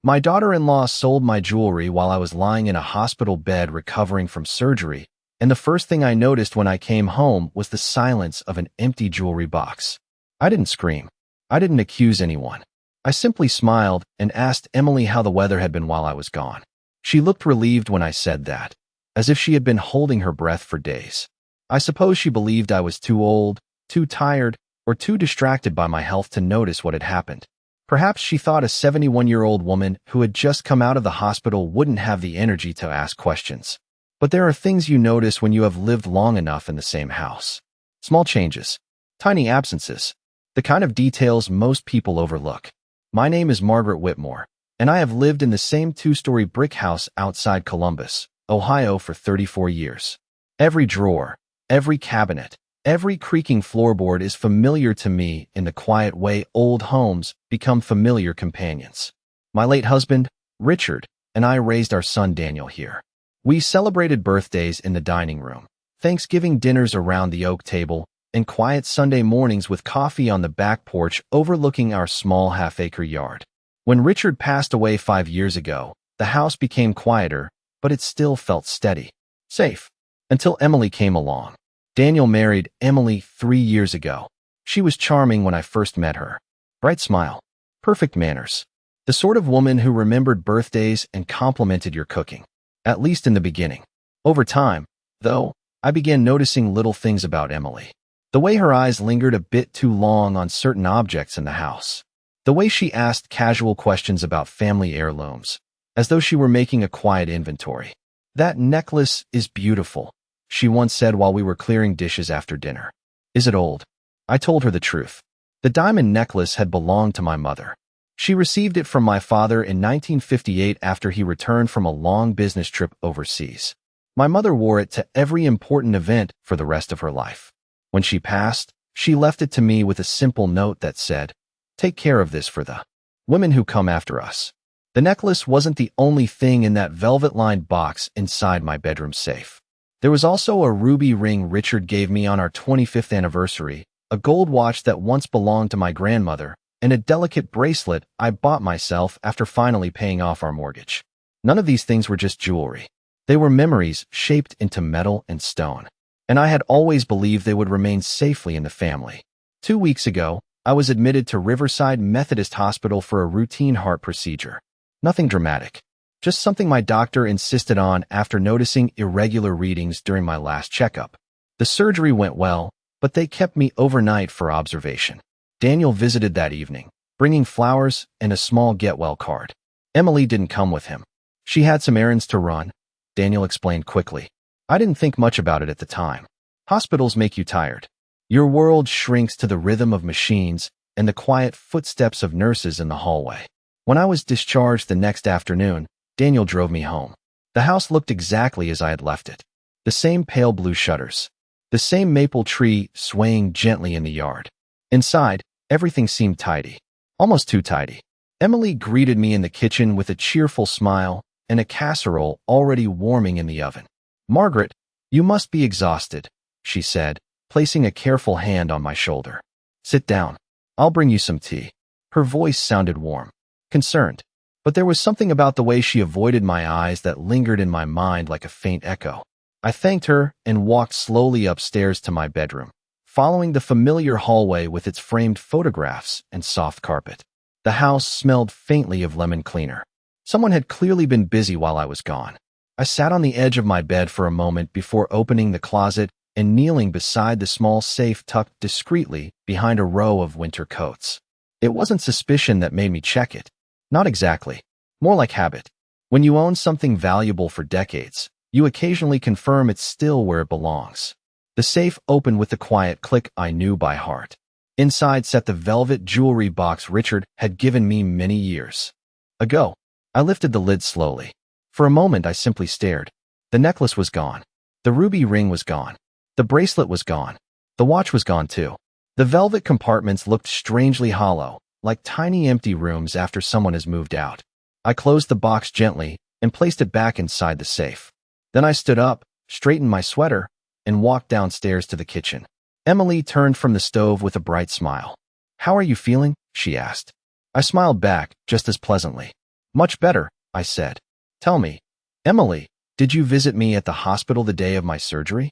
My daughter-in-law sold my jewelry while I was lying in a hospital bed recovering from surgery, and the first thing I noticed when I came home was the silence of an empty jewelry box. I didn't scream. I didn't accuse anyone. I simply smiled and asked Emily how the weather had been while I was gone. She looked relieved when I said that, as if she had been holding her breath for days. I suppose she believed I was too old, too tired, or too distracted by my health to notice what had happened. Perhaps she thought a 71-year-old woman who had just come out of the hospital wouldn't have the energy to ask questions. But there are things you notice when you have lived long enough in the same house. Small changes, tiny absences, the kind of details most people overlook. My name is Margaret Whitmore, and I have lived in the same two-story brick house outside Columbus, Ohio for 34 years. Every drawer, every cabinet, every creaking floorboard is familiar to me in the quiet way old homes become familiar companions. My late husband, Richard, and I raised our son Daniel here. We celebrated birthdays in the dining room, Thanksgiving dinners around the oak table, and quiet Sunday mornings with coffee on the back porch overlooking our small half-acre yard. When Richard passed away 5 years ago, the house became quieter, but it still felt steady, safe, until Emily came along. Daniel married Emily 3 years ago. She was charming when I first met her. Bright smile, perfect manners. The sort of woman who remembered birthdays and complimented your cooking, at least in the beginning. Over time, though, I began noticing little things about Emily. The way her eyes lingered a bit too long on certain objects in the house. The way she asked casual questions about family heirlooms, as though she were making a quiet inventory. "That necklace is beautiful," she once said while we were clearing dishes after dinner. "Is it old?" I told her the truth. The diamond necklace had belonged to my mother. She received it from my father in 1958 after he returned from a long business trip overseas. My mother wore it to every important event for the rest of her life. When she passed, she left it to me with a simple note that said, "Take care of this for the women who come after us." The necklace wasn't the only thing in that velvet-lined box inside my bedroom safe. There was also a ruby ring Richard gave me on our 25th anniversary, a gold watch that once belonged to my grandmother, and a delicate bracelet I bought myself after finally paying off our mortgage. None of these things were just jewelry. They were memories shaped into metal and stone, and I had always believed they would remain safely in the family. 2 weeks ago, I was admitted to Riverside Methodist Hospital for a routine heart procedure. Nothing dramatic. Just something my doctor insisted on after noticing irregular readings during my last checkup. The surgery went well, but they kept me overnight for observation. Daniel visited that evening, bringing flowers and a small get-well card. Emily didn't come with him. She had some errands to run, Daniel explained quickly. I didn't think much about it at the time. Hospitals make you tired. Your world shrinks to the rhythm of machines and the quiet footsteps of nurses in the hallway. When I was discharged the next afternoon, Daniel drove me home. The house looked exactly as I had left it. The same pale blue shutters. The same maple tree swaying gently in the yard. Inside, everything seemed tidy. Almost too tidy. Emily greeted me in the kitchen with a cheerful smile and a casserole already warming in the oven. "Margaret, you must be exhausted," she said, placing a careful hand on my shoulder. "Sit down. I'll bring you some tea." Her voice sounded warm, concerned. But there was something about the way she avoided my eyes that lingered in my mind like a faint echo. I thanked her and walked slowly upstairs to my bedroom, following the familiar hallway with its framed photographs and soft carpet. The house smelled faintly of lemon cleaner. Someone had clearly been busy while I was gone. I sat on the edge of my bed for a moment before opening the closet and kneeling beside the small safe tucked discreetly behind a row of winter coats. It wasn't suspicion that made me check it. Not exactly. More like habit. When you own something valuable for decades, you occasionally confirm it's still where it belongs. The safe opened with the quiet click I knew by heart. Inside sat the velvet jewelry box Richard had given me many years ago. I lifted the lid slowly. For a moment I simply stared. The necklace was gone. The ruby ring was gone. The bracelet was gone. The watch was gone too. The velvet compartments looked strangely hollow, like tiny empty rooms after someone has moved out. I closed the box gently and placed it back inside the safe. Then I stood up, straightened my sweater, and walked downstairs to the kitchen. Emily turned from the stove with a bright smile. "How are you feeling?" she asked. I smiled back, just as pleasantly. Much better, I said. Tell me, Emily, did you visit me at the hospital the day of my surgery?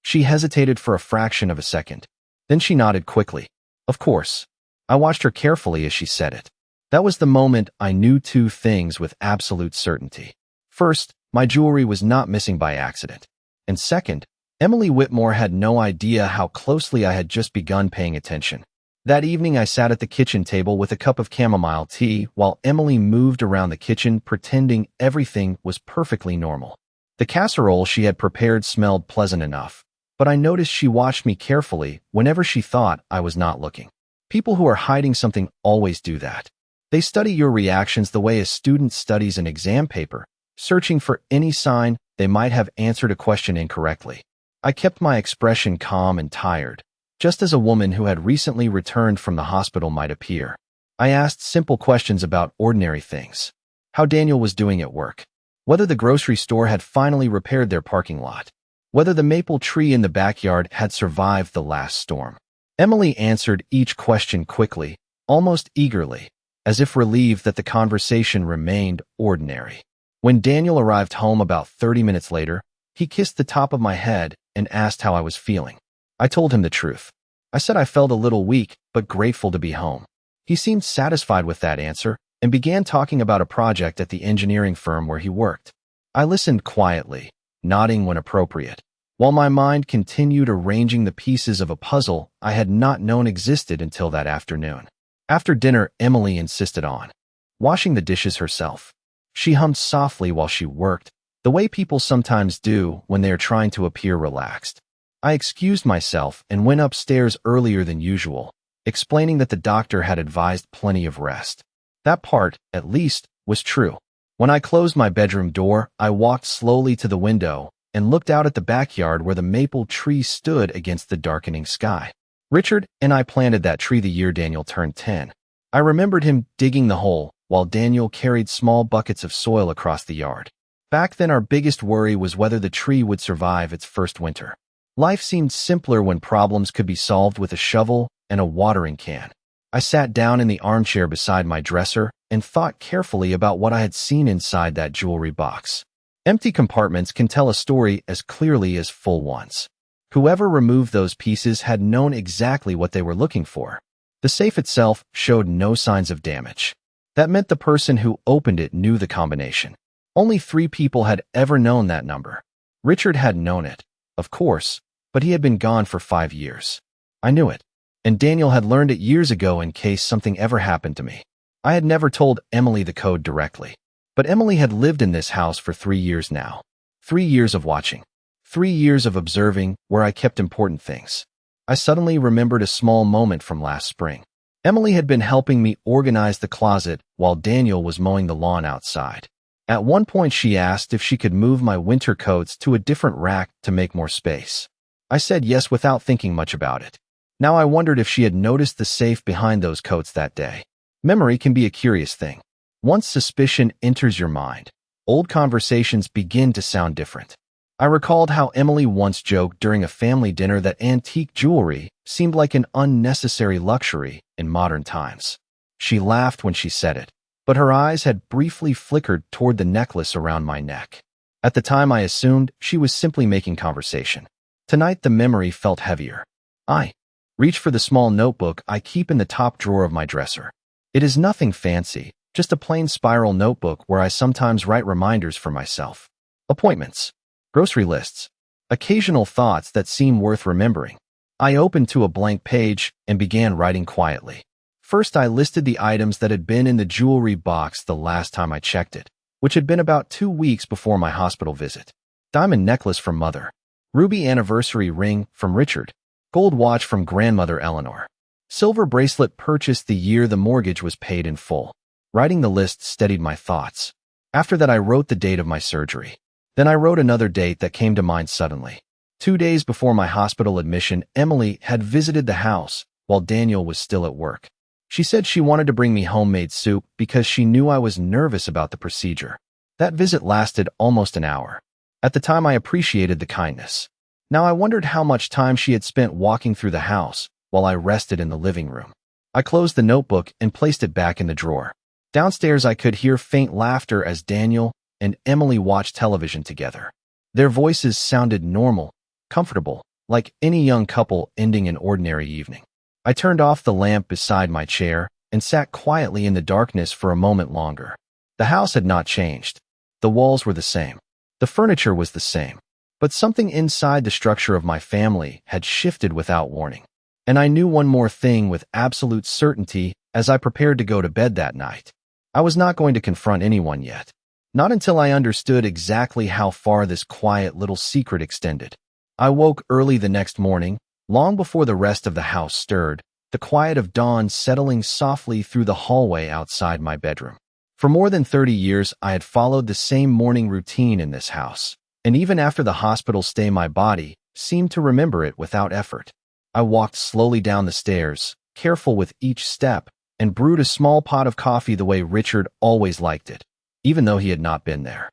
She hesitated for a fraction of a second. Then she nodded quickly. Of course. I watched her carefully as she said it. That was the moment I knew two things with absolute certainty. First, my jewelry was not missing by accident. And second, Emily Whitmore had no idea how closely I had just begun paying attention. That evening I sat at the kitchen table with a cup of chamomile tea while Emily moved around the kitchen pretending everything was perfectly normal. The casserole she had prepared smelled pleasant enough, but I noticed she watched me carefully whenever she thought I was not looking. People who are hiding something always do that. They study your reactions the way a student studies an exam paper, searching for any sign they might have answered a question incorrectly. I kept my expression calm and tired, just as a woman who had recently returned from the hospital might appear. I asked simple questions about ordinary things. How Daniel was doing at work. Whether the grocery store had finally repaired their parking lot. Whether the maple tree in the backyard had survived the last storm. Emily answered each question quickly, almost eagerly, as if relieved that the conversation remained ordinary. When Daniel arrived home about 30 minutes later, he kissed the top of my head and asked how I was feeling. I told him the truth. I said I felt a little weak, but grateful to be home. He seemed satisfied with that answer and began talking about a project at the engineering firm where he worked. I listened quietly, nodding when appropriate, while my mind continued arranging the pieces of a puzzle I had not known existed until that afternoon. After dinner, Emily insisted on washing the dishes herself. She hummed softly while she worked, the way people sometimes do when they are trying to appear relaxed. I excused myself and went upstairs earlier than usual, explaining that the doctor had advised plenty of rest. That part, at least, was true. When I closed my bedroom door, I walked slowly to the window and looked out at the backyard where the maple tree stood against the darkening sky. Richard and I planted that tree the year Daniel turned 10. I remembered him digging the hole while Daniel carried small buckets of soil across the yard. Back then, our biggest worry was whether the tree would survive its first winter. Life seemed simpler when problems could be solved with a shovel and a watering can. I sat down in the armchair beside my dresser and thought carefully about what I had seen inside that jewelry box. Empty compartments can tell a story as clearly as full ones. Whoever removed those pieces had known exactly what they were looking for. The safe itself showed no signs of damage. That meant the person who opened it knew the combination. Only 3 people had ever known that number. Richard had known it, of course, but he had been gone for 5 years. I knew it, and Daniel had learned it years ago in case something ever happened to me. I had never told Emily the code directly, but Emily had lived in this house for 3 years now. 3 years of watching. 3 years of observing where I kept important things. I suddenly remembered a small moment from last spring. Emily had been helping me organize the closet while Daniel was mowing the lawn outside. At one point, she asked if she could move my winter coats to a different rack to make more space. I said yes without thinking much about it. Now I wondered if she had noticed the safe behind those coats that day. Memory can be a curious thing. Once suspicion enters your mind, old conversations begin to sound different. I recalled how Emily once joked during a family dinner that antique jewelry seemed like an unnecessary luxury in modern times. She laughed when she said it, but her eyes had briefly flickered toward the necklace around my neck. At the time, I assumed she was simply making conversation. Tonight, the memory felt heavier. I reached for the small notebook I keep in the top drawer of my dresser. It is nothing fancy, just a plain spiral notebook where I sometimes write reminders for myself. Appointments. Grocery lists. Occasional thoughts that seem worth remembering. I opened to a blank page and began writing quietly. First, I listed the items that had been in the jewelry box the last time I checked it, which had been about 2 weeks before my hospital visit. Diamond necklace from Mother. Ruby anniversary ring from Richard. Gold watch from Grandmother Eleanor. Silver bracelet purchased the year the mortgage was paid in full. Writing the list steadied my thoughts. After that, I wrote the date of my surgery. Then I wrote another date that came to mind suddenly. 2 days before my hospital admission, Emily had visited the house while Daniel was still at work. She said she wanted to bring me homemade soup because she knew I was nervous about the procedure. That visit lasted almost an hour. At the time, I appreciated the kindness. Now I wondered how much time she had spent walking through the house while I rested in the living room. I closed the notebook and placed it back in the drawer. Downstairs, I could hear faint laughter as Daniel and Emily watched television together. Their voices sounded normal, comfortable, like any young couple ending an ordinary evening. I turned off the lamp beside my chair and sat quietly in the darkness for a moment longer. The house had not changed. The walls were the same. The furniture was the same. But something inside the structure of my family had shifted without warning. And I knew one more thing with absolute certainty as I prepared to go to bed that night. I was not going to confront anyone yet. Not until I understood exactly how far this quiet little secret extended. I woke early the next morning, long before the rest of the house stirred, the quiet of dawn settling softly through the hallway outside my bedroom. For more than 30 years, I had followed the same morning routine in this house, and even after the hospital stay, my body seemed to remember it without effort. I walked slowly down the stairs, careful with each step, and brewed a small pot of coffee the way Richard always liked it, even though he had not been there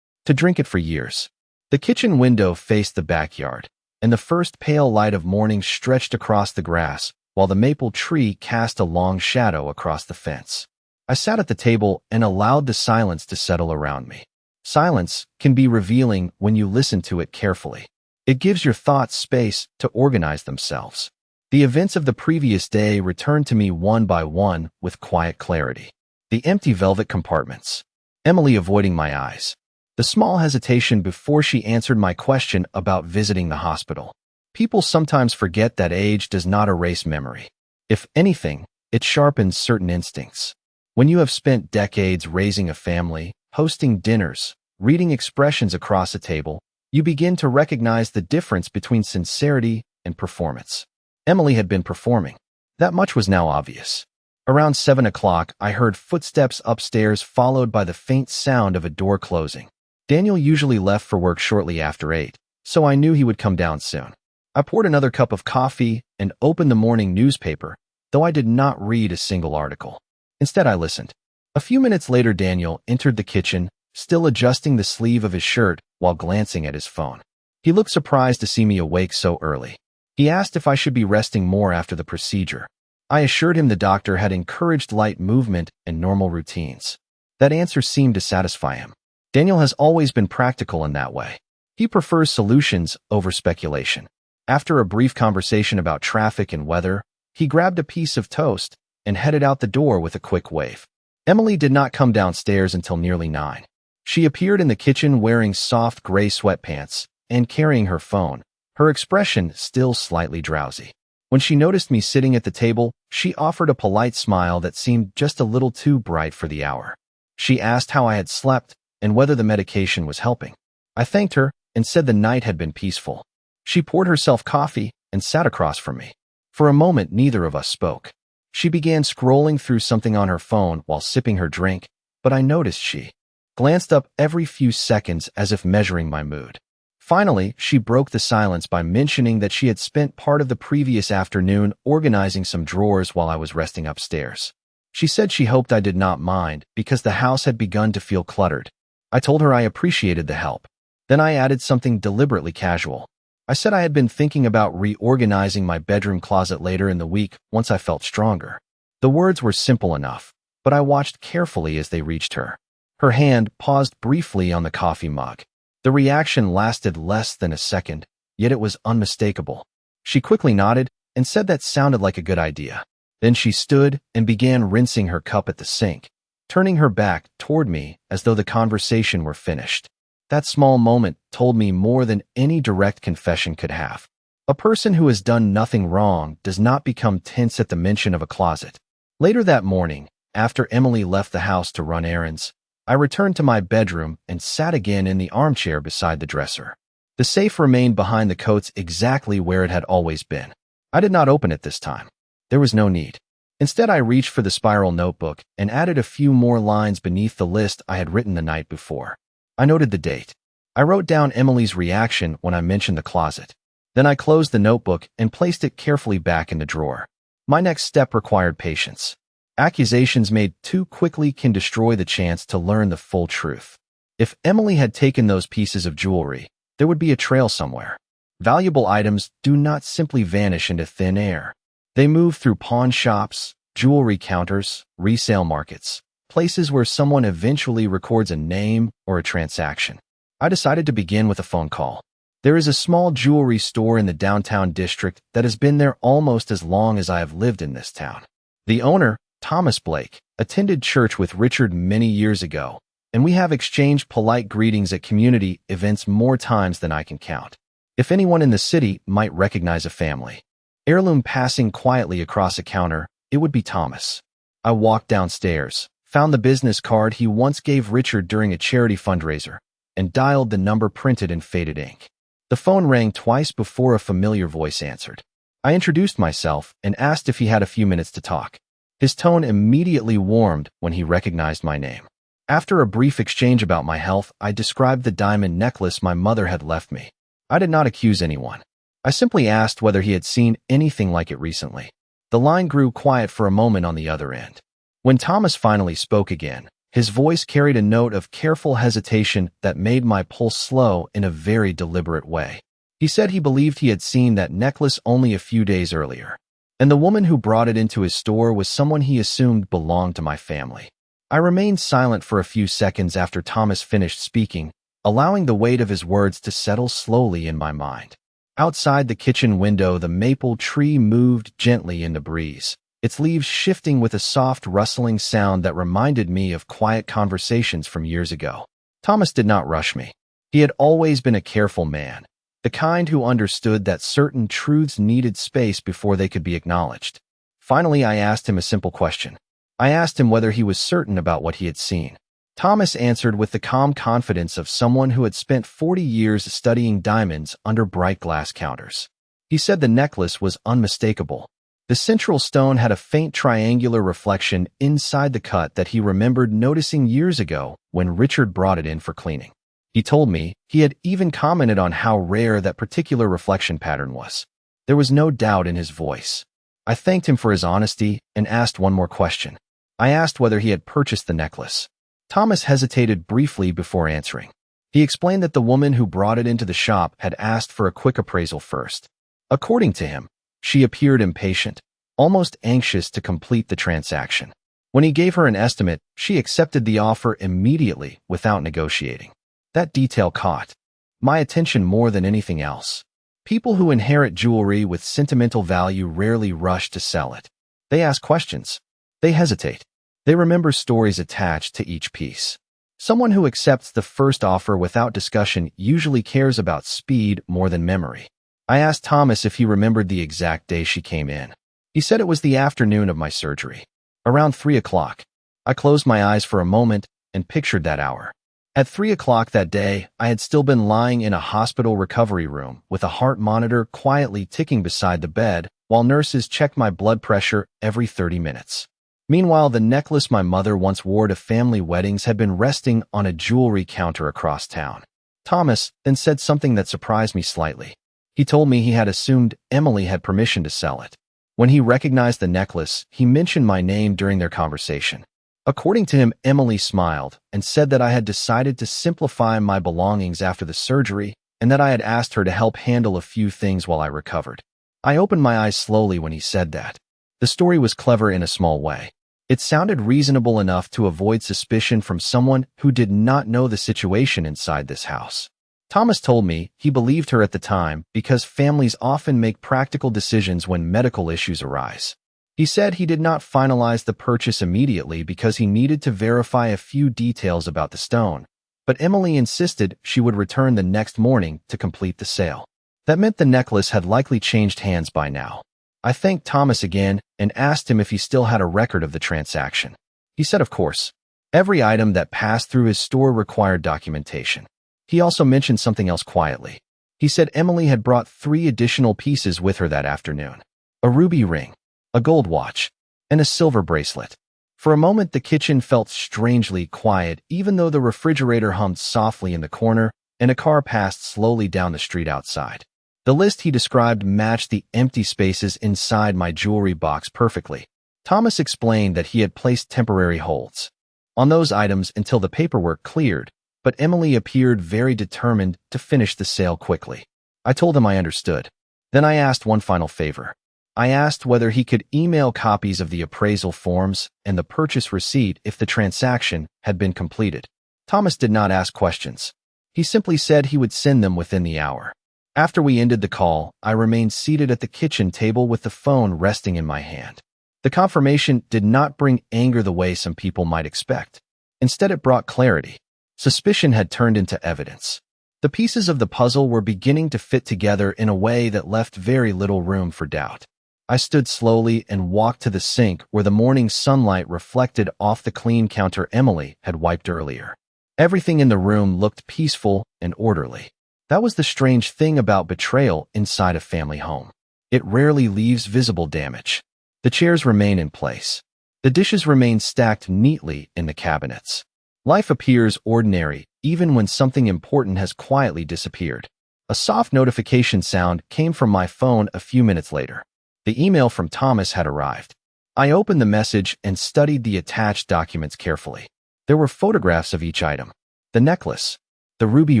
to drink it for years. The kitchen window faced the backyard, and the first pale light of morning stretched across the grass, while the maple tree cast a long shadow across the fence. I sat at the table and allowed the silence to settle around me. Silence can be revealing when you listen to it carefully. It gives your thoughts space to organize themselves. The events of the previous day returned to me one by one with quiet clarity. The empty velvet compartments. Emily avoiding my eyes. The small hesitation before she answered my question about visiting the hospital. People sometimes forget that age does not erase memory. If anything, it sharpens certain instincts. When you have spent decades raising a family, hosting dinners, reading expressions across a table, you begin to recognize the difference between sincerity and performance. Emily had been performing. That much was now obvious. Around 7 o'clock, I heard footsteps upstairs followed by the faint sound of a door closing. Daniel usually left for work shortly after 8, so I knew he would come down soon. I poured another cup of coffee and opened the morning newspaper, though I did not read a single article. Instead, I listened. A few minutes later, Daniel entered the kitchen, still adjusting the sleeve of his shirt while glancing at his phone. He looked surprised to see me awake so early. He asked if I should be resting more after the procedure. I assured him the doctor had encouraged light movement and normal routines. That answer seemed to satisfy him. Daniel has always been practical in that way. He prefers solutions over speculation. After a brief conversation about traffic and weather, he grabbed a piece of toast and headed out the door with a quick wave. Emily did not come downstairs until nearly 9. She appeared in the kitchen wearing soft gray sweatpants and carrying her phone, her expression still slightly drowsy. When she noticed me sitting at the table, she offered a polite smile that seemed just a little too bright for the hour. She asked how I had slept and whether the medication was helping. I thanked her and said the night had been peaceful. She poured herself coffee and sat across from me. For a moment, neither of us spoke. She began scrolling through something on her phone while sipping her drink, but I noticed she glanced up every few seconds as if measuring my mood. Finally, she broke the silence by mentioning that she had spent part of the previous afternoon organizing some drawers while I was resting upstairs. She said she hoped I did not mind because the house had begun to feel cluttered. I told her I appreciated the help. Then I added something deliberately casual. I said I had been thinking about reorganizing my bedroom closet later in the week once I felt stronger. The words were simple enough, but I watched carefully as they reached her. Her hand paused briefly on the coffee mug. The reaction lasted less than a second, yet it was unmistakable. She quickly nodded and said that sounded like a good idea. Then she stood and began rinsing her cup at the sink, turning her back toward me as though the conversation were finished. That small moment told me more than any direct confession could have. A person who has done nothing wrong does not become tense at the mention of a closet. Later that morning, after Emily left the house to run errands, I returned to my bedroom and sat again in the armchair beside the dresser. The safe remained behind the coats exactly where it had always been. I did not open it this time. There was no need. Instead, I reached for the spiral notebook and added a few more lines beneath the list I had written the night before. I noted the date. I wrote down Emily's reaction when I mentioned the closet. Then I closed the notebook and placed it carefully back in the drawer. My next step required patience. Accusations made too quickly can destroy the chance to learn the full truth. If Emily had taken those pieces of jewelry, there would be a trail somewhere. Valuable items do not simply vanish into thin air. They move through pawn shops, jewelry counters, resale markets, places where someone eventually records a name or a transaction. I decided to begin with a phone call. There is a small jewelry store in the downtown district that has been there almost as long as I have lived in this town. The owner, Thomas Blake, attended church with Richard many years ago, and we have exchanged polite greetings at community events more times than I can count. If anyone in the city might recognize a family heirloom passing quietly across a counter, it would be Thomas. I walked downstairs, found the business card he once gave Richard during a charity fundraiser, and dialed the number printed in faded ink. The phone rang twice before a familiar voice answered. I introduced myself and asked if he had a few minutes to talk. His tone immediately warmed when he recognized my name. After a brief exchange about my health, I described the diamond necklace my mother had left me. I did not accuse anyone. I simply asked whether he had seen anything like it recently. The line grew quiet for a moment on the other end. When Thomas finally spoke again, his voice carried a note of careful hesitation that made my pulse slow in a very deliberate way. He said he believed he had seen that necklace only a few days earlier, and the woman who brought it into his store was someone he assumed belonged to my family. I remained silent for a few seconds after Thomas finished speaking, allowing the weight of his words to settle slowly in my mind. Outside the kitchen window, the maple tree moved gently in the breeze, its leaves shifting with a soft rustling sound that reminded me of quiet conversations from years ago. Thomas did not rush me. He had always been a careful man, the kind who understood that certain truths needed space before they could be acknowledged. Finally, I asked him a simple question. I asked him whether he was certain about what he had seen. Thomas answered with the calm confidence of someone who had spent 40 years studying diamonds under bright glass counters. He said the necklace was unmistakable. The central stone had a faint triangular reflection inside the cut that he remembered noticing years ago when Richard brought it in for cleaning. He told me he had even commented on how rare that particular reflection pattern was. There was no doubt in his voice. I thanked him for his honesty and asked one more question. I asked whether he had purchased the necklace. Thomas hesitated briefly before answering. He explained that the woman who brought it into the shop had asked for a quick appraisal first. According to him, she appeared impatient, almost anxious to complete the transaction. When he gave her an estimate, she accepted the offer immediately without negotiating. That detail caught my attention more than anything else. People who inherit jewelry with sentimental value rarely rush to sell it. They ask questions. They hesitate. They remember stories attached to each piece. Someone who accepts the first offer without discussion usually cares about speed more than memory. I asked Thomas if he remembered the exact day she came in. He said it was the afternoon of my surgery, around 3 o'clock. I closed my eyes for a moment and pictured that hour. At 3 o'clock that day, I had still been lying in a hospital recovery room with a heart monitor quietly ticking beside the bed while nurses checked my blood pressure every 30 minutes. Meanwhile, the necklace my mother once wore to family weddings had been resting on a jewelry counter across town. Thomas then said something that surprised me slightly. He told me he had assumed Emily had permission to sell it. When he recognized the necklace, he mentioned my name during their conversation. According to him, Emily smiled and said that I had decided to simplify my belongings after the surgery and that I had asked her to help handle a few things while I recovered. I opened my eyes slowly when he said that. The story was clever in a small way. It sounded reasonable enough to avoid suspicion from someone who did not know the situation inside this house. Thomas told me he believed her at the time because families often make practical decisions when medical issues arise. He said he did not finalize the purchase immediately because he needed to verify a few details about the stone, but Emily insisted she would return the next morning to complete the sale. That meant the necklace had likely changed hands by now. I thanked Thomas again and asked him if he still had a record of the transaction. He said of course. Every item that passed through his store required documentation. He also mentioned something else quietly. He said Emily had brought 3 additional pieces with her that afternoon. A ruby ring, a gold watch, and a silver bracelet. For a moment, the kitchen felt strangely quiet, even though the refrigerator hummed softly in the corner and a car passed slowly down the street outside. The list he described matched the empty spaces inside my jewelry box perfectly. Thomas explained that he had placed temporary holds on those items until the paperwork cleared, but Emily appeared very determined to finish the sale quickly. I told him I understood. Then I asked one final favor. I asked whether he could email copies of the appraisal forms and the purchase receipt if the transaction had been completed. Thomas did not ask questions. He simply said he would send them within the hour. After we ended the call, I remained seated at the kitchen table with the phone resting in my hand. The confirmation did not bring anger the way some people might expect. Instead, it brought clarity. Suspicion had turned into evidence. The pieces of the puzzle were beginning to fit together in a way that left very little room for doubt. I stood slowly and walked to the sink where the morning sunlight reflected off the clean counter Emily had wiped earlier. Everything in the room looked peaceful and orderly. That was the strange thing about betrayal inside a family home. It rarely leaves visible damage. The chairs remain in place. The dishes remain stacked neatly in the cabinets. Life appears ordinary even when something important has quietly disappeared. A soft notification sound came from my phone a few minutes later. The email from Thomas had arrived. I opened the message and studied the attached documents carefully. There were photographs of each item: the necklace, the ruby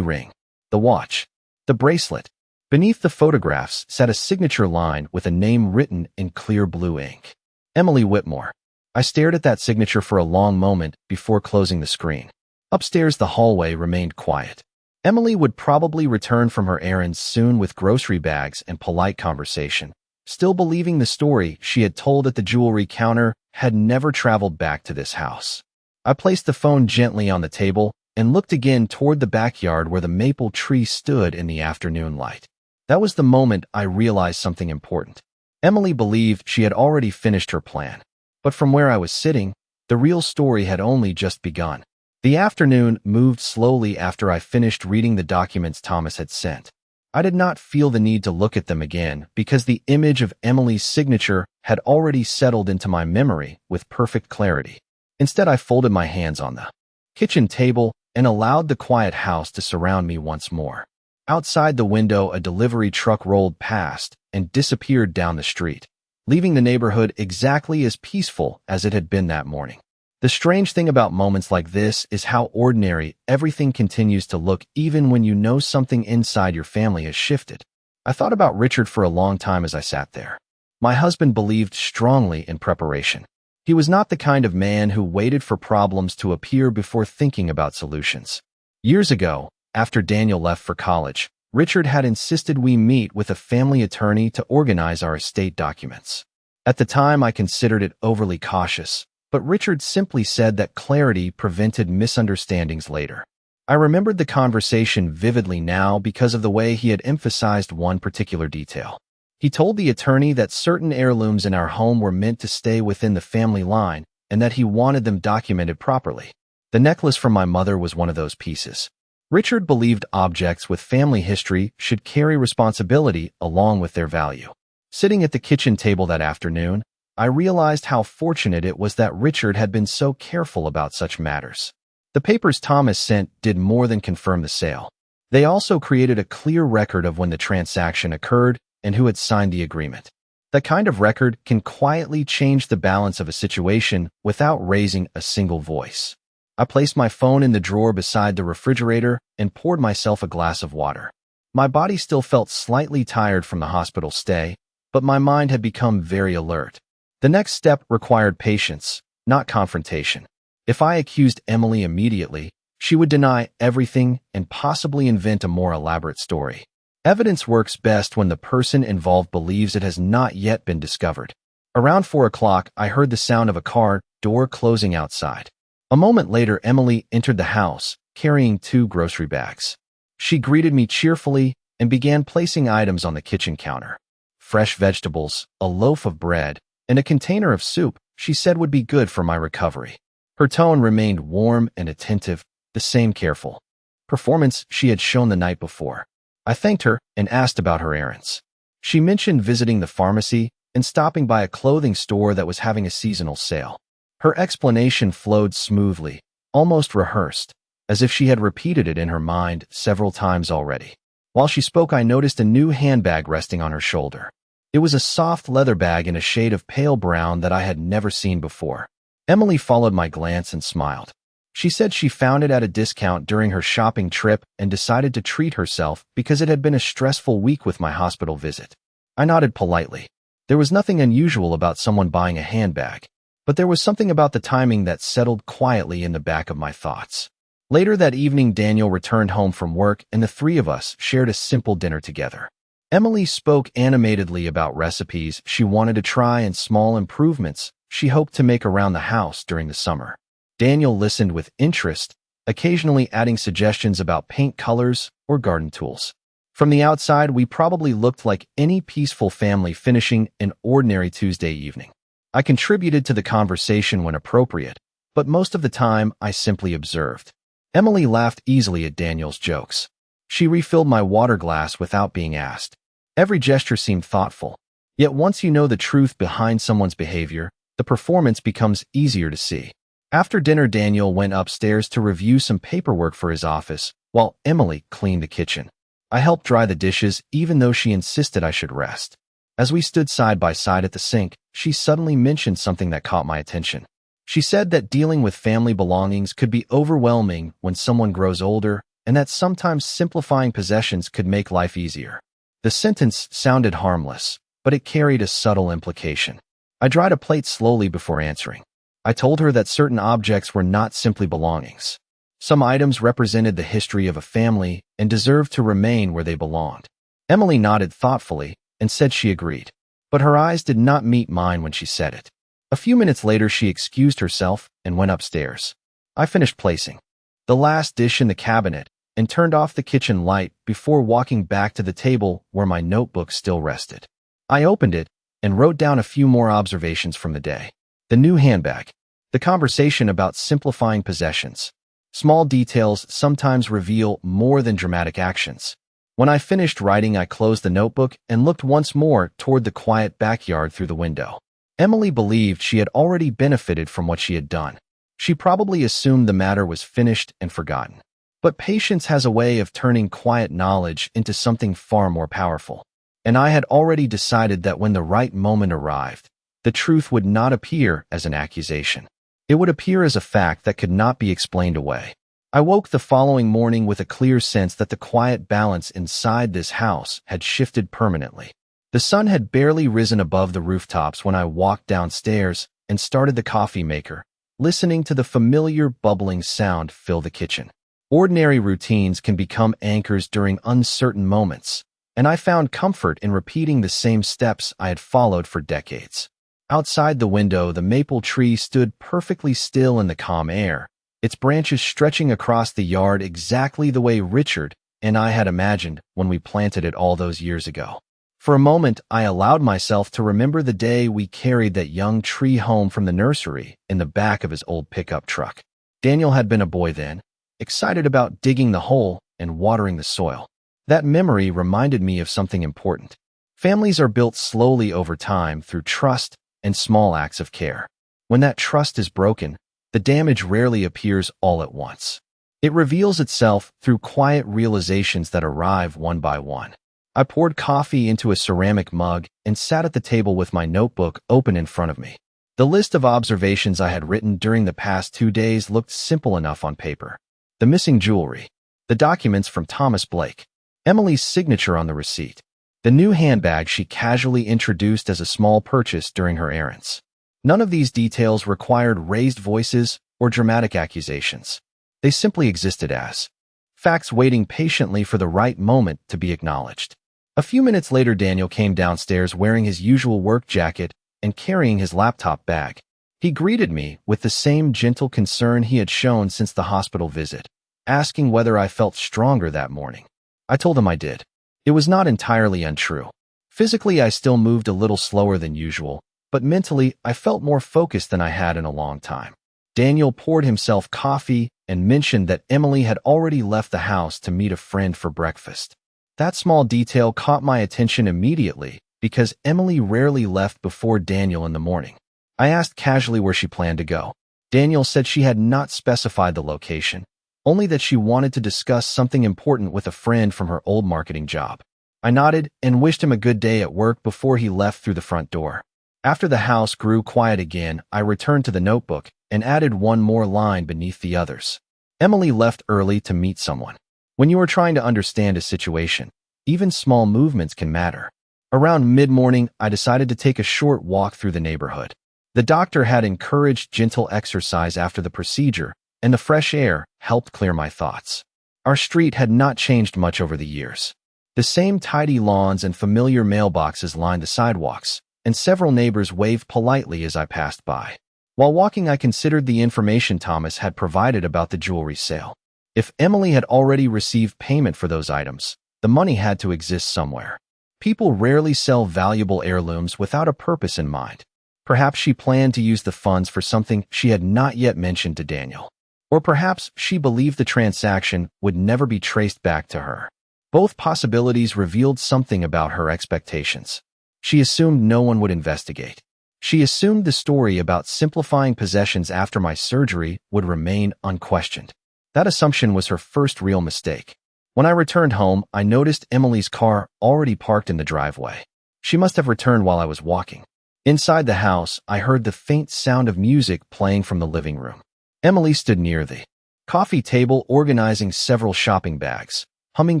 ring, the watch, the bracelet. Beneath the photographs sat a signature line with a name written in clear blue ink. Emily Whitmore. I stared at that signature for a long moment before closing the screen. Upstairs, the hallway remained quiet. Emily would probably return from her errands soon with grocery bags and polite conversation. Still believing the story she had told at the jewelry counter had never traveled back to this house. I placed the phone gently on the table and looked again toward the backyard where the maple tree stood in the afternoon light. That was the moment I realized something important. Emily believed she had already finished her plan. But from where I was sitting, the real story had only just begun. The afternoon moved slowly after I finished reading the documents Thomas had sent. I did not feel the need to look at them again because the image of Emily's signature had already settled into my memory with perfect clarity. Instead, I folded my hands on the kitchen table and allowed the quiet house to surround me once more. Outside the window, a delivery truck rolled past and disappeared down the street, leaving the neighborhood exactly as peaceful as it had been that morning. The strange thing about moments like this is how ordinary everything continues to look even when you know something inside your family has shifted. I thought about Richard for a long time as I sat there. My husband believed strongly in preparation. He was not the kind of man who waited for problems to appear before thinking about solutions. Years ago, after Daniel left for college, Richard had insisted we meet with a family attorney to organize our estate documents. At the time, I considered it overly cautious, but Richard simply said that clarity prevented misunderstandings later. I remembered the conversation vividly now because of the way he had emphasized one particular detail. He told the attorney that certain heirlooms in our home were meant to stay within the family line and that he wanted them documented properly. The necklace from my mother was one of those pieces. Richard believed objects with family history should carry responsibility along with their value. Sitting at the kitchen table that afternoon, I realized how fortunate it was that Richard had been so careful about such matters. The papers Thomas sent did more than confirm the sale. They also created a clear record of when the transaction occurred and who had signed the agreement. That kind of record can quietly change the balance of a situation without raising a single voice. I placed my phone in the drawer beside the refrigerator and poured myself a glass of water. My body still felt slightly tired from the hospital stay, but my mind had become very alert. The next step required patience, not confrontation. If I accused Emily immediately, she would deny everything and possibly invent a more elaborate story. Evidence works best when the person involved believes it has not yet been discovered. Around 4 o'clock, I heard the sound of a car door closing outside. A moment later, Emily entered the house, carrying 2 grocery bags. She greeted me cheerfully and began placing items on the kitchen counter. Fresh vegetables, a loaf of bread, and a container of soup she said would be good for my recovery. Her tone remained warm and attentive, the same careful performance she had shown the night before. I thanked her and asked about her errands. She mentioned visiting the pharmacy and stopping by a clothing store that was having a seasonal sale. Her explanation flowed smoothly, almost rehearsed, as if she had repeated it in her mind several times already. While she spoke, I noticed a new handbag resting on her shoulder. It was a soft leather bag in a shade of pale brown that I had never seen before. Emily followed my glance and smiled. She said she found it at a discount during her shopping trip and decided to treat herself because it had been a stressful week with my hospital visit. I nodded politely. There was nothing unusual about someone buying a handbag, but there was something about the timing that settled quietly in the back of my thoughts. Later that evening, Daniel returned home from work and the three of us shared a simple dinner together. Emily spoke animatedly about recipes she wanted to try and small improvements she hoped to make around the house during the summer. Daniel listened with interest, occasionally adding suggestions about paint colors or garden tools. From the outside, we probably looked like any peaceful family finishing an ordinary Tuesday evening. I contributed to the conversation when appropriate, but most of the time I simply observed. Emily laughed easily at Daniel's jokes. She refilled my water glass without being asked. Every gesture seemed thoughtful. Yet once you know the truth behind someone's behavior, the performance becomes easier to see. After dinner, Daniel went upstairs to review some paperwork for his office, while Emily cleaned the kitchen. I helped dry the dishes, even though she insisted I should rest. As we stood side by side at the sink, she suddenly mentioned something that caught my attention. She said that dealing with family belongings could be overwhelming when someone grows older, and that sometimes simplifying possessions could make life easier. The sentence sounded harmless, but it carried a subtle implication. I dried a plate slowly before answering. I told her that certain objects were not simply belongings. Some items represented the history of a family and deserved to remain where they belonged. Emily nodded thoughtfully and said she agreed, but her eyes did not meet mine when she said it. A few minutes later, she excused herself and went upstairs. I finished placing the last dish in the cabinet and turned off the kitchen light before walking back to the table where my notebook still rested. I opened it and wrote down a few more observations from the day. The new handbag, the conversation about simplifying possessions. Small details sometimes reveal more than dramatic actions. When I finished writing, I closed the notebook and looked once more toward the quiet backyard through the window. Emily believed she had already benefited from what she had done. She probably assumed the matter was finished and forgotten. But patience has a way of turning quiet knowledge into something far more powerful. And I had already decided that when the right moment arrived, the truth would not appear as an accusation. It would appear as a fact that could not be explained away. I woke the following morning with a clear sense that the quiet balance inside this house had shifted permanently. The sun had barely risen above the rooftops when I walked downstairs and started the coffee maker, listening to the familiar bubbling sound fill the kitchen. Ordinary routines can become anchors during uncertain moments, and I found comfort in repeating the same steps I had followed for decades. Outside the window, the maple tree stood perfectly still in the calm air, its branches stretching across the yard exactly the way Richard and I had imagined when we planted it all those years ago. For a moment, I allowed myself to remember the day we carried that young tree home from the nursery in the back of his old pickup truck. Daniel had been a boy then, excited about digging the hole and watering the soil. That memory reminded me of something important. Families are built slowly over time through trust and small acts of care. When that trust is broken, the damage rarely appears all at once. It reveals itself through quiet realizations that arrive one by one. I poured coffee into a ceramic mug and sat at the table with my notebook open in front of me. The list of observations I had written during the past 2 days looked simple enough on paper. The missing jewelry, the documents from Thomas Blake, Emily's signature on the receipt, the new handbag she casually introduced as a small purchase during her errands. None of these details required raised voices or dramatic accusations. They simply existed as facts waiting patiently for the right moment to be acknowledged. A few minutes later, Daniel came downstairs wearing his usual work jacket and carrying his laptop bag. He greeted me with the same gentle concern he had shown since the hospital visit, asking whether I felt stronger that morning. I told him I did. It was not entirely untrue. Physically, I still moved a little slower than usual, but mentally, I felt more focused than I had in a long time. Daniel poured himself coffee and mentioned that Emily had already left the house to meet a friend for breakfast. That small detail caught my attention immediately because Emily rarely left before Daniel in the morning. I asked casually where she planned to go. Daniel said she had not specified the location, only that she wanted to discuss something important with a friend from her old marketing job. I nodded and wished him a good day at work before he left through the front door. After the house grew quiet again, I returned to the notebook and added one more line beneath the others. Emily left early to meet someone. When you are trying to understand a situation, even small movements can matter. Around mid-morning, I decided to take a short walk through the neighborhood. The doctor had encouraged gentle exercise after the procedure, and the fresh air helped clear my thoughts. Our street had not changed much over the years. The same tidy lawns and familiar mailboxes lined the sidewalks, and several neighbors waved politely as I passed by. While walking, I considered the information Thomas had provided about the jewelry sale. If Emily had already received payment for those items, the money had to exist somewhere. People rarely sell valuable heirlooms without a purpose in mind. Perhaps she planned to use the funds for something she had not yet mentioned to Daniel. Or perhaps she believed the transaction would never be traced back to her. Both possibilities revealed something about her expectations. She assumed no one would investigate. She assumed the story about simplifying possessions after my surgery would remain unquestioned. That assumption was her first real mistake. When I returned home, I noticed Emily's car already parked in the driveway. She must have returned while I was walking. Inside the house, I heard the faint sound of music playing from the living room. Emily stood near the coffee table organizing several shopping bags, humming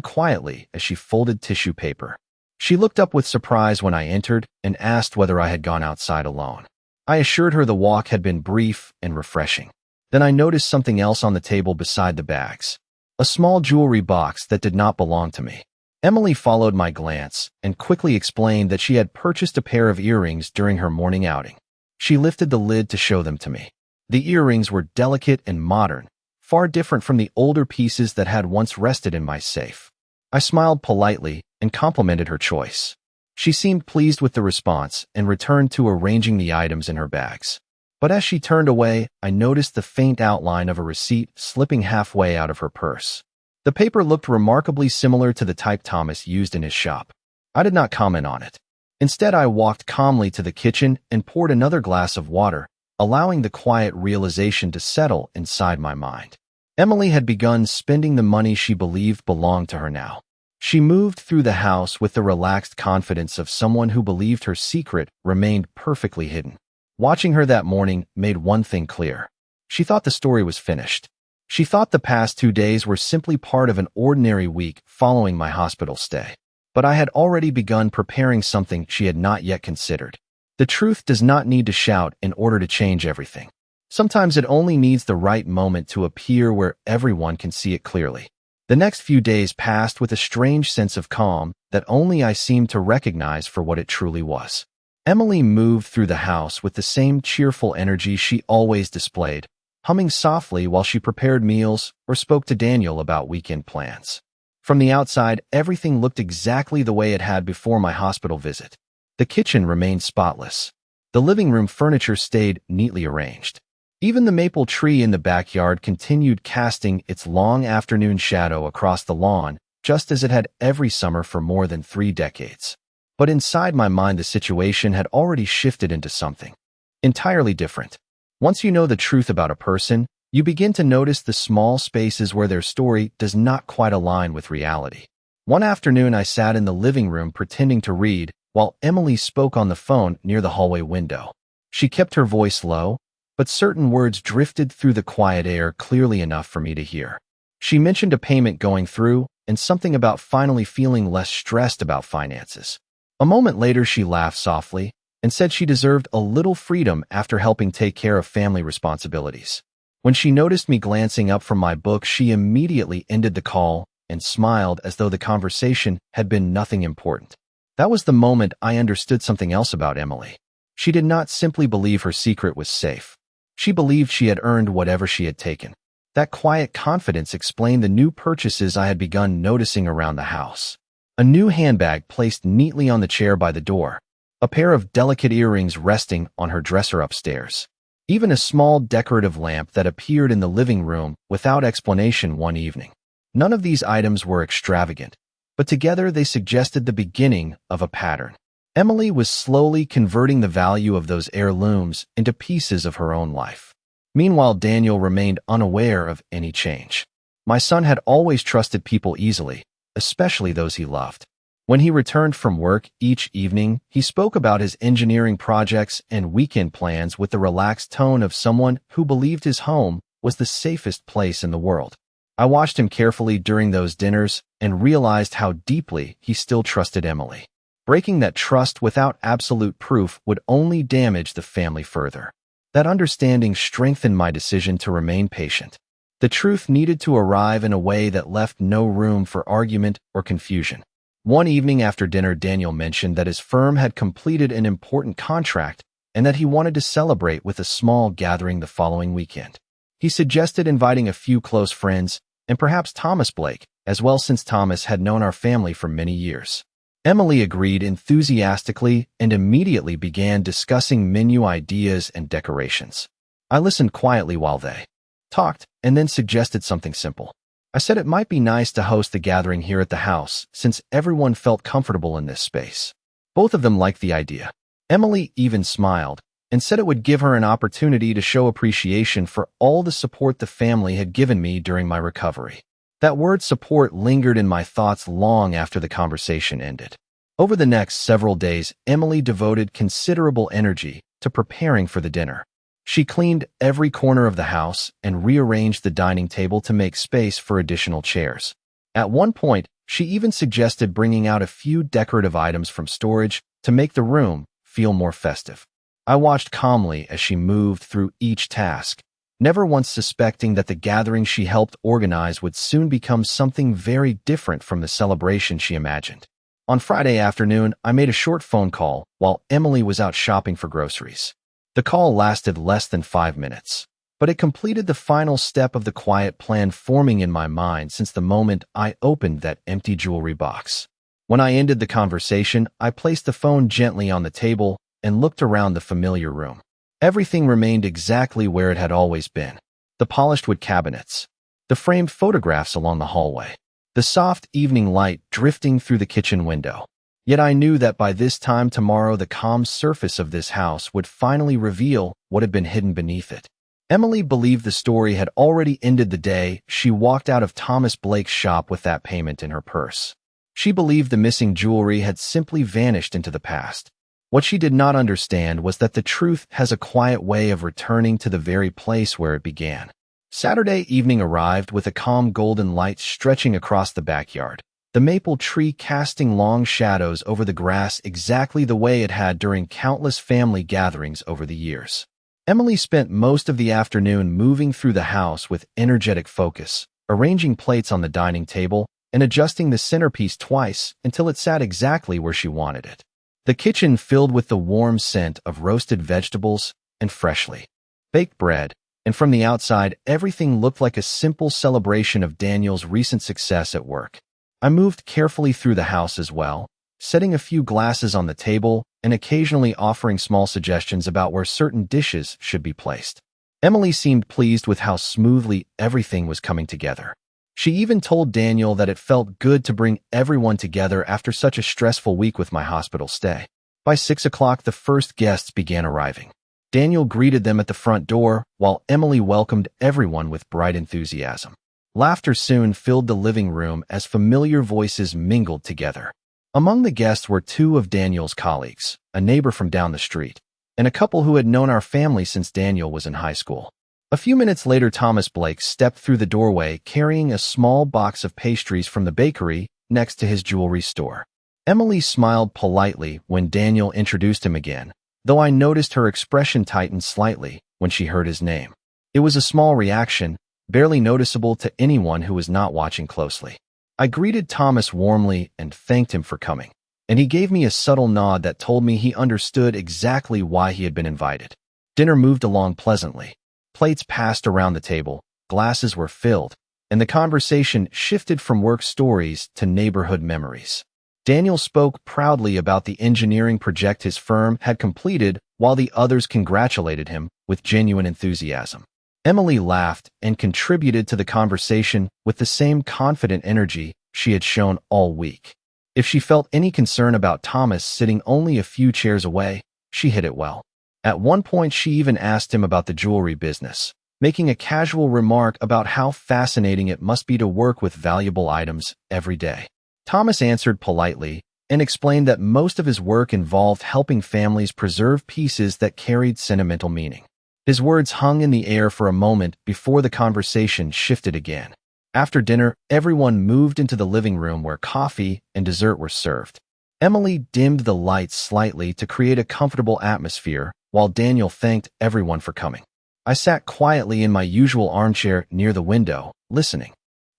quietly as she folded tissue paper. She looked up with surprise when I entered and asked whether I had gone outside alone. I assured her the walk had been brief and refreshing. Then I noticed something else on the table beside the bags. A small jewelry box that did not belong to me. Emily followed my glance and quickly explained that she had purchased a pair of earrings during her morning outing. She lifted the lid to show them to me. The earrings were delicate and modern, far different from the older pieces that had once rested in my safe. I smiled politely and complimented her choice. She seemed pleased with the response and returned to arranging the items in her bags. But as she turned away, I noticed the faint outline of a receipt slipping halfway out of her purse. The paper looked remarkably similar to the type Thomas used in his shop. I did not comment on it. Instead, I walked calmly to the kitchen and poured another glass of water, allowing the quiet realization to settle inside my mind. Emily had begun spending the money she believed belonged to her now. She moved through the house with the relaxed confidence of someone who believed her secret remained perfectly hidden. Watching her that morning made one thing clear. She thought the story was finished. She thought the past 2 days were simply part of an ordinary week following my hospital stay. But I had already begun preparing something she had not yet considered. The truth does not need to shout in order to change everything. Sometimes it only needs the right moment to appear where everyone can see it clearly. The next few days passed with a strange sense of calm that only I seemed to recognize for what it truly was. Emily moved through the house with the same cheerful energy she always displayed, humming softly while she prepared meals or spoke to Daniel about weekend plans. From the outside, everything looked exactly the way it had before my hospital visit. The kitchen remained spotless. The living room furniture stayed neatly arranged. Even the maple tree in the backyard continued casting its long afternoon shadow across the lawn, just as it had every summer for more than 3 decades. But inside my mind, the situation had already shifted into something entirely different. Once you know the truth about a person, you begin to notice the small spaces where their story does not quite align with reality. One afternoon, I sat in the living room pretending to read, while Emily spoke on the phone near the hallway window. She kept her voice low, but certain words drifted through the quiet air clearly enough for me to hear. She mentioned a payment going through and something about finally feeling less stressed about finances. A moment later, she laughed softly and said she deserved a little freedom after helping take care of family responsibilities. When she noticed me glancing up from my book, she immediately ended the call and smiled as though the conversation had been nothing important. That was the moment I understood something else about Emily. She did not simply believe her secret was safe. She believed she had earned whatever she had taken. That quiet confidence explained the new purchases I had begun noticing around the house. A new handbag placed neatly on the chair by the door, a pair of delicate earrings resting on her dresser upstairs, even a small decorative lamp that appeared in the living room without explanation one evening. None of these items were extravagant, but together they suggested the beginning of a pattern. Emily was slowly converting the value of those heirlooms into pieces of her own life. Meanwhile, Daniel remained unaware of any change. My son had always trusted people easily, especially those he loved. When he returned from work each evening, he spoke about his engineering projects and weekend plans with the relaxed tone of someone who believed his home was the safest place in the world. I watched him carefully during those dinners and realized how deeply he still trusted Emily. Breaking that trust without absolute proof would only damage the family further. That understanding strengthened my decision to remain patient. The truth needed to arrive in a way that left no room for argument or confusion. One evening after dinner, Daniel mentioned that his firm had completed an important contract and that he wanted to celebrate with a small gathering the following weekend. He suggested inviting a few close friends and perhaps Thomas Blake as well, since Thomas had known our family for many years. Emily agreed enthusiastically and immediately began discussing menu ideas and decorations. I listened quietly while they talked and then suggested something simple. I said it might be nice to host the gathering here at the house since everyone felt comfortable in this space. Both of them liked the idea. Emily even smiled and said it would give her an opportunity to show appreciation for all the support the family had given me during my recovery. That word support lingered in my thoughts long after the conversation ended. Over the next several days, Emily devoted considerable energy to preparing for the dinner. She cleaned every corner of the house and rearranged the dining table to make space for additional chairs. At one point, she even suggested bringing out a few decorative items from storage to make the room feel more festive. I watched calmly as she moved through each task, never once suspecting that the gathering she helped organize would soon become something very different from the celebration she imagined. On Friday afternoon, I made a short phone call while Emily was out shopping for groceries. The call lasted less than 5 minutes, but it completed the final step of the quiet plan forming in my mind since the moment I opened that empty jewelry box. When I ended the conversation, I placed the phone gently on the table and looked around the familiar room. Everything remained exactly where it had always been. The polished wood cabinets, the framed photographs along the hallway, the soft evening light drifting through the kitchen window. Yet I knew that by this time tomorrow the calm surface of this house would finally reveal what had been hidden beneath it. Emily believed the story had already ended the day she walked out of Thomas Blake's shop with that payment in her purse. She believed the missing jewelry had simply vanished into the past. What she did not understand was that the truth has a quiet way of returning to the very place where it began. Saturday evening arrived with a calm golden light stretching across the backyard, the maple tree casting long shadows over the grass exactly the way it had during countless family gatherings over the years. Emily spent most of the afternoon moving through the house with energetic focus, arranging plates on the dining table and adjusting the centerpiece twice until it sat exactly where she wanted it. The kitchen filled with the warm scent of roasted vegetables and freshly baked bread, and from the outside, everything looked like a simple celebration of Daniel's recent success at work. I moved carefully through the house as well, setting a few glasses on the table and occasionally offering small suggestions about where certain dishes should be placed. Emily seemed pleased with how smoothly everything was coming together. She even told Daniel that it felt good to bring everyone together after such a stressful week with my hospital stay. By 6 o'clock, the first guests began arriving. Daniel greeted them at the front door, while Emily welcomed everyone with bright enthusiasm. Laughter soon filled the living room as familiar voices mingled together. Among the guests were 2 of Daniel's colleagues, a neighbor from down the street, and a couple who had known our family since Daniel was in high school. A few minutes later, Thomas Blake stepped through the doorway carrying a small box of pastries from the bakery next to his jewelry store. Emily smiled politely when Daniel introduced him again, though I noticed her expression tighten slightly when she heard his name. It was a small reaction, barely noticeable to anyone who was not watching closely. I greeted Thomas warmly and thanked him for coming, and he gave me a subtle nod that told me he understood exactly why he had been invited. Dinner moved along pleasantly. Plates passed around the table, glasses were filled, and the conversation shifted from work stories to neighborhood memories. Daniel spoke proudly about the engineering project his firm had completed, while the others congratulated him with genuine enthusiasm. Emily laughed and contributed to the conversation with the same confident energy she had shown all week. If she felt any concern about Thomas sitting only a few chairs away, she hid it well. At one point, she even asked him about the jewelry business, making a casual remark about how fascinating it must be to work with valuable items every day. Thomas answered politely and explained that most of his work involved helping families preserve pieces that carried sentimental meaning. His words hung in the air for a moment before the conversation shifted again. After dinner, everyone moved into the living room where coffee and dessert were served. Emily dimmed the lights slightly to create a comfortable atmosphere, while Daniel thanked everyone for coming. I sat quietly in my usual armchair near the window, listening,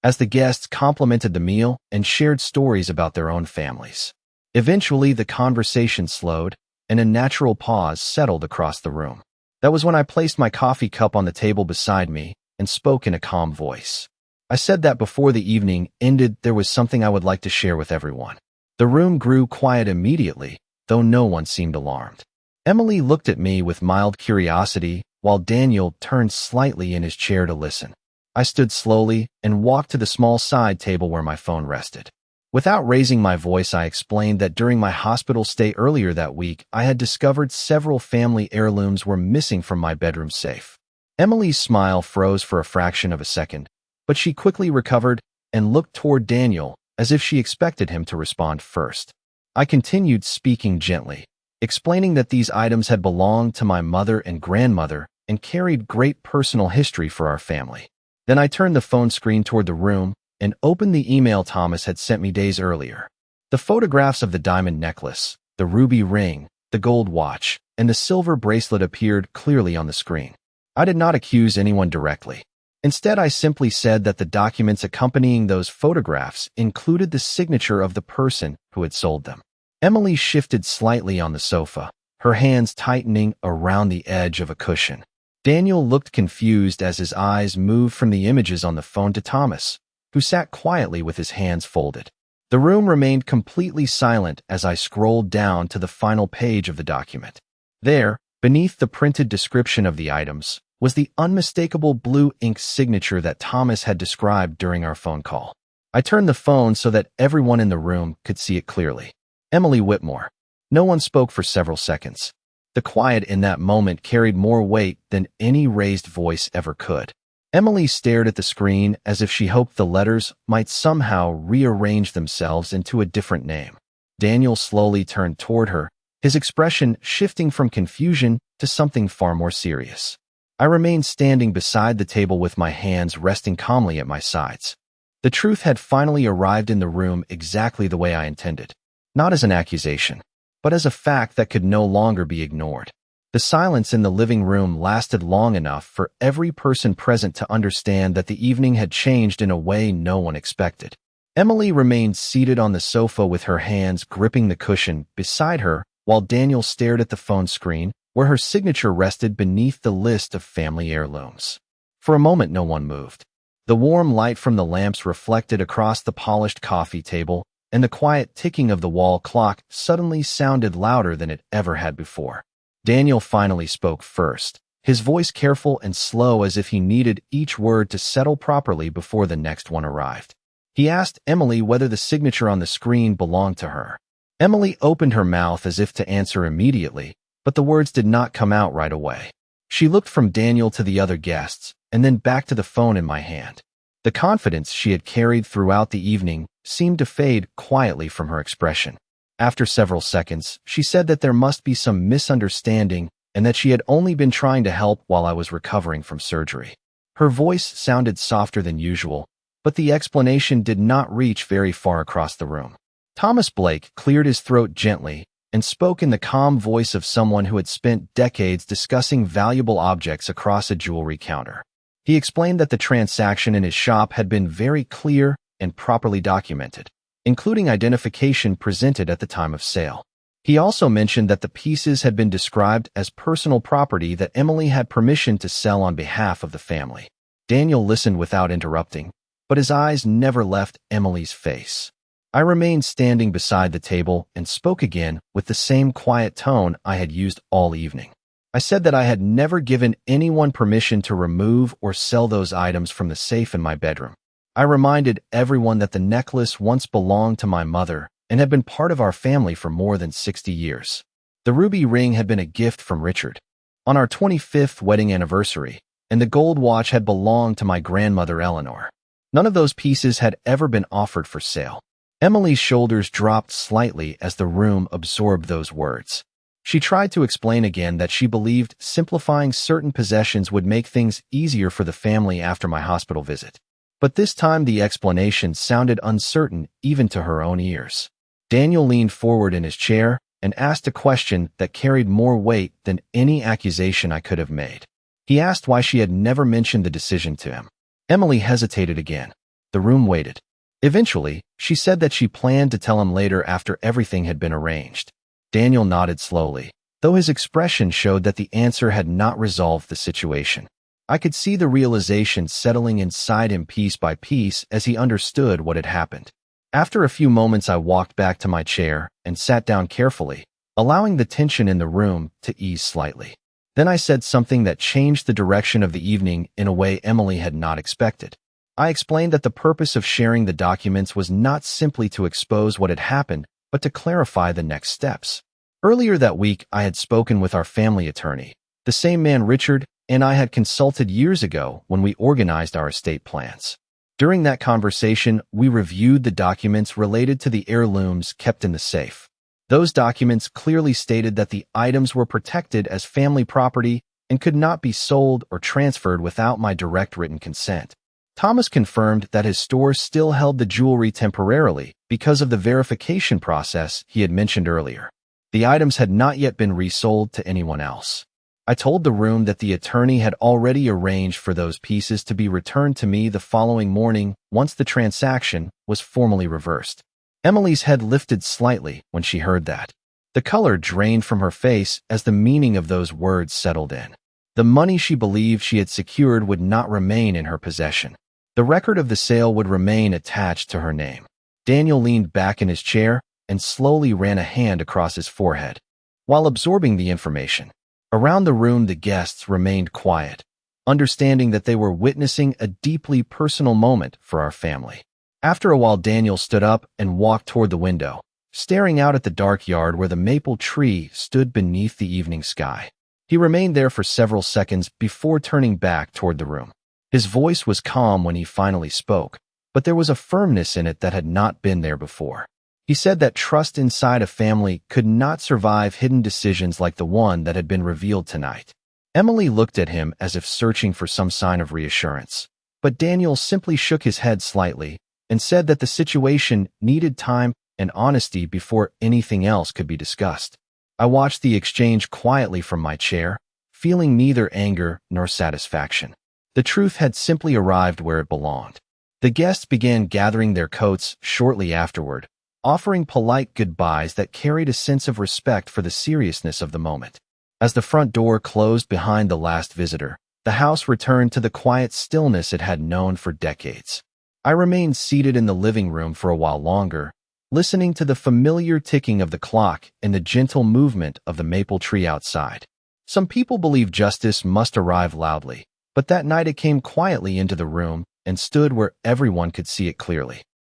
as the guests complimented the meal and shared stories about their own families. Eventually, the conversation slowed, and a natural pause settled across the room. That was when I placed my coffee cup on the table beside me and spoke in a calm voice. I said that before the evening ended, there was something I would like to share with everyone. The room grew quiet immediately, though no one seemed alarmed. Emily looked at me with mild curiosity, while Daniel turned slightly in his chair to listen. I stood slowly and walked to the small side table where my phone rested. Without raising my voice, I explained that during my hospital stay earlier that week, I had discovered several family heirlooms were missing from my bedroom safe. Emily's smile froze for a fraction of a second, but she quickly recovered and looked toward Daniel as if she expected him to respond first. I continued speaking gently, explaining that these items had belonged to my mother and grandmother and carried great personal history for our family. Then I turned the phone screen toward the room and opened the email Thomas had sent me days earlier. The photographs of the diamond necklace, the ruby ring, the gold watch, and the silver bracelet appeared clearly on the screen. I did not accuse anyone directly. Instead, I simply said that the documents accompanying those photographs included the signature of the person who had sold them. Emily shifted slightly on the sofa, her hands tightening around the edge of a cushion. Daniel looked confused as his eyes moved from the images on the phone to Thomas, who sat quietly with his hands folded. The room remained completely silent as I scrolled down to the final page of the document. There, beneath the printed description of the items, was the unmistakable blue ink signature that Thomas had described during our phone call. I turned the phone so that everyone in the room could see it clearly. Emily Whitmore. No one spoke for several seconds. The quiet in that moment carried more weight than any raised voice ever could. Emily stared at the screen as if she hoped the letters might somehow rearrange themselves into a different name. Daniel slowly turned toward her, his expression shifting from confusion to something far more serious. I remained standing beside the table with my hands resting calmly at my sides. The truth had finally arrived in the room exactly the way I intended, not as an accusation, but as a fact that could no longer be ignored. The silence in the living room lasted long enough for every person present to understand that the evening had changed in a way no one expected. Emily remained seated on the sofa with her hands gripping the cushion beside her, while Daniel stared at the phone screen, where her signature rested beneath the list of family heirlooms. For a moment, no one moved. The warm light from the lamps reflected across the polished coffee table, and the quiet ticking of the wall clock suddenly sounded louder than it ever had before. Daniel finally spoke first, his voice careful and slow as if he needed each word to settle properly before the next one arrived. He asked Emily whether the signature on the screen belonged to her. Emily opened her mouth as if to answer immediately, but the words did not come out right away. She looked from Daniel to the other guests, and then back to the phone in my hand. The confidence she had carried throughout the evening seemed to fade quietly from her expression. After several seconds, she said that there must be some misunderstanding and that she had only been trying to help while I was recovering from surgery. Her voice sounded softer than usual, but the explanation did not reach very far across the room. Thomas Blake cleared his throat gently and spoke in the calm voice of someone who had spent decades discussing valuable objects across a jewelry counter. He explained that the transaction in his shop had been very clear and properly documented, including identification presented at the time of sale. He also mentioned that the pieces had been described as personal property that Emily had permission to sell on behalf of the family. Daniel listened without interrupting, but his eyes never left Emily's face. I remained standing beside the table and spoke again with the same quiet tone I had used all evening. I said that I had never given anyone permission to remove or sell those items from the safe in my bedroom. I reminded everyone that the necklace once belonged to my mother and had been part of our family for more than 60 years. The ruby ring had been a gift from Richard on our 25th wedding anniversary, and the gold watch had belonged to my grandmother Eleanor. None of those pieces had ever been offered for sale. Emily's shoulders dropped slightly as the room absorbed those words. She tried to explain again that she believed simplifying certain possessions would make things easier for the family after my hospital visit. But this time the explanation sounded uncertain even to her own ears. Daniel leaned forward in his chair and asked a question that carried more weight than any accusation I could have made. He asked why she had never mentioned the decision to him. Emily hesitated again. The room waited. Eventually, she said that she planned to tell him later after everything had been arranged. Daniel nodded slowly, though his expression showed that the answer had not resolved the situation. I could see the realization settling inside him piece by piece as he understood what had happened. After a few moments, I walked back to my chair and sat down carefully, allowing the tension in the room to ease slightly. Then I said something that changed the direction of the evening in a way Emily had not expected. I explained that the purpose of sharing the documents was not simply to expose what had happened, but to clarify the next steps. Earlier that week, I had spoken with our family attorney, the same man Richard and I had consulted years ago when we organized our estate plans. During that conversation, we reviewed the documents related to the heirlooms kept in the safe. Those documents clearly stated that the items were protected as family property and could not be sold or transferred without my direct written consent. Thomas confirmed that his store still held the jewelry temporarily because of the verification process he had mentioned earlier. The items had not yet been resold to anyone else. I told the room that the attorney had already arranged for those pieces to be returned to me the following morning once the transaction was formally reversed. Emily's head lifted slightly when she heard that. The color drained from her face as the meaning of those words settled in. The money she believed she had secured would not remain in her possession. The record of the sale would remain attached to her name. Daniel leaned back in his chair and slowly ran a hand across his forehead. While absorbing the information, around the room the guests remained quiet, understanding that they were witnessing a deeply personal moment for our family. After a while, Daniel stood up and walked toward the window, staring out at the dark yard where the maple tree stood beneath the evening sky. He remained there for several seconds before turning back toward the room. His voice was calm when he finally spoke, but there was a firmness in it that had not been there before. He said that trust inside a family could not survive hidden decisions like the one that had been revealed tonight. Emily looked at him as if searching for some sign of reassurance, but Daniel simply shook his head slightly and said that the situation needed time and honesty before anything else could be discussed. I watched the exchange quietly from my chair, feeling neither anger nor satisfaction. The truth had simply arrived where it belonged. The guests began gathering their coats shortly afterward, offering polite goodbyes that carried a sense of respect for the seriousness of the moment. As the front door closed behind the last visitor, the house returned to the quiet stillness it had known for decades. I remained seated in the living room for a while longer, listening to the familiar ticking of the clock and the gentle movement of the maple tree outside. Some people believe justice must arrive loudly, but that night it came quietly into the room and stood where everyone could see it clearly.